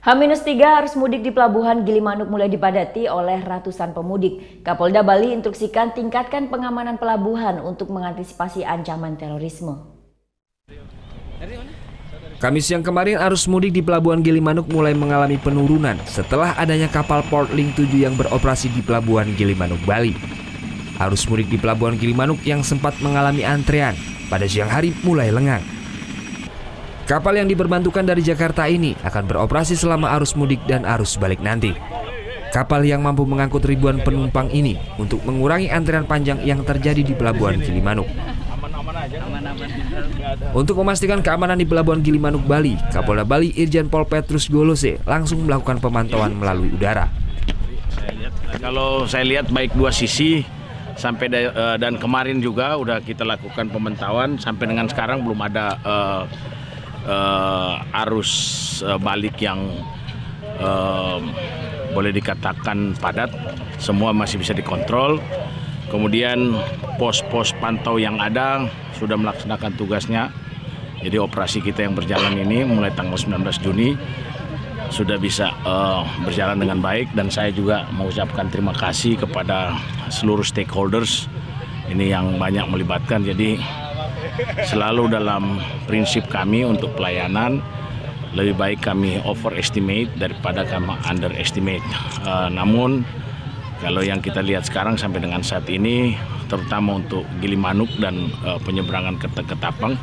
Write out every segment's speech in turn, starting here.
H-3 arus mudik di Pelabuhan Gilimanuk mulai dipadati oleh ratusan pemudik. Kapolda Bali instruksikan tingkatkan pengamanan pelabuhan untuk mengantisipasi ancaman terorisme. Kamis siang kemarin arus mudik di Pelabuhan Gilimanuk mulai mengalami penurunan setelah adanya kapal Port Link 7 yang beroperasi di Pelabuhan Gilimanuk, Bali. Arus mudik di Pelabuhan Gilimanuk yang sempat mengalami antrean pada siang hari mulai lengang. Kapal yang diperbantukan dari Jakarta ini akan beroperasi selama arus mudik dan arus balik nanti. Kapal yang mampu mengangkut ribuan penumpang ini untuk mengurangi antrean panjang yang terjadi di Pelabuhan Gilimanuk. Untuk memastikan keamanan di Pelabuhan Gilimanuk, Bali, Kapolda Bali Irjen Pol Petrus Golose langsung melakukan pemantauan melalui udara. Kalau saya lihat baik dua sisi, sampai dan kemarin juga udah kita lakukan pemantauan, sampai dengan sekarang belum ada arus balik yang boleh dikatakan padat, semua masih bisa dikontrol. Kemudian pos-pos pantau yang ada sudah melaksanakan tugasnya. Jadi operasi kita yang berjalan ini mulai tanggal 19 Juni sudah bisa berjalan dengan baik, dan saya juga mengucapkan terima kasih kepada seluruh stakeholders ini yang banyak melibatkan. Jadi selalu dalam prinsip kami untuk pelayanan, lebih baik kami overestimate daripada kami underestimate. Namun kalau yang kita lihat sekarang sampai dengan saat ini, terutama untuk Gilimanuk dan penyeberangan ke Ketapang,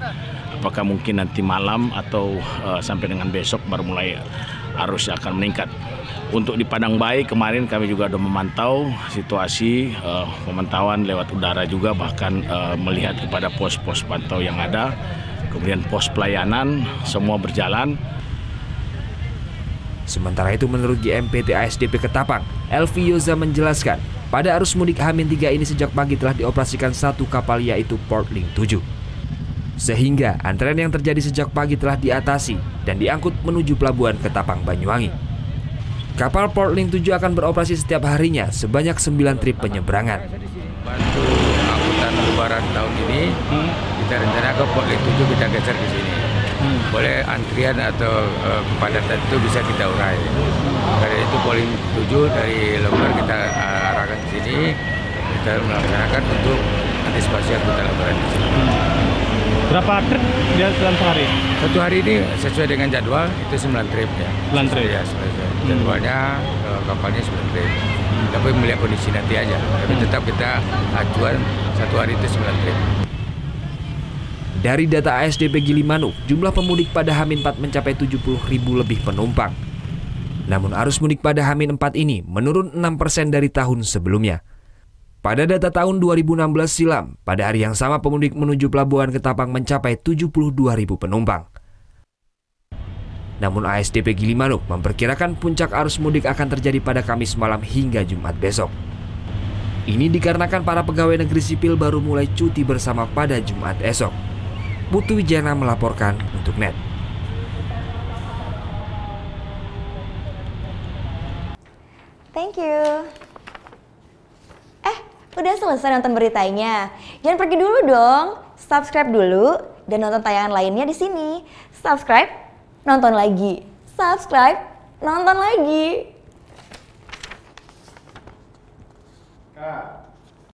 apakah mungkin nanti malam atau sampai dengan besok baru mulai arus akan meningkat. Untuk di Padang Bayi kemarin kami juga sudah memantau situasi, pemantauan lewat udara juga, bahkan melihat kepada pos-pos pantau yang ada, kemudian pos pelayanan, semua berjalan. Sementara itu menurut GMPT ASDP Ketapang, Elvi Yoza menjelaskan, pada arus mudik H-3 ini sejak pagi telah dioperasikan satu kapal yaitu Port Link 7. Sehingga antrean yang terjadi sejak pagi telah diatasi dan diangkut menuju Pelabuhan Ketapang, Banyuwangi. Kapal Port Link 7 akan beroperasi setiap harinya sebanyak 9 trip penyeberangan. Bantu angkutan lebaran tahun ini, kita rencanakan Port Link 7 kita geser ke sini. Boleh antrian atau kepadatan itu bisa kita urai. Karena itu Port Link 7 dari Lembar kita arahkan ke sini, kita melaksanakan untuk antisipasi angkutan lebaran di sini. Berapa trip dia dalam sehari? Satu hari ini sesuai dengan jadwal itu 9 trip ya. 9 trip ya, jadwalnya kapalnya 9 trip. Tapi melihat kondisi nanti aja. Tapi tetap kita acuan satu hari itu 9 trip. Dari data ASDP Gilimanuk, jumlah pemudik pada H-4 mencapai 70.000 lebih penumpang. Namun arus mudik pada H-4 ini menurun 6% dari tahun sebelumnya. Pada data tahun 2016 silam, pada hari yang sama pemudik menuju Pelabuhan Ketapang mencapai 72.000 penumpang. Namun ASDP Gilimanuk memperkirakan puncak arus mudik akan terjadi pada Kamis malam hingga Jumat besok. Ini dikarenakan para pegawai negeri sipil baru mulai cuti bersama pada Jumat esok. Putu Wijana melaporkan untuk NET. Thank you. Udah selesai nonton beritanya? Jangan pergi dulu dong. Subscribe dulu dan nonton tayangan lainnya di sini. Subscribe, nonton lagi. Subscribe, nonton lagi. Kak.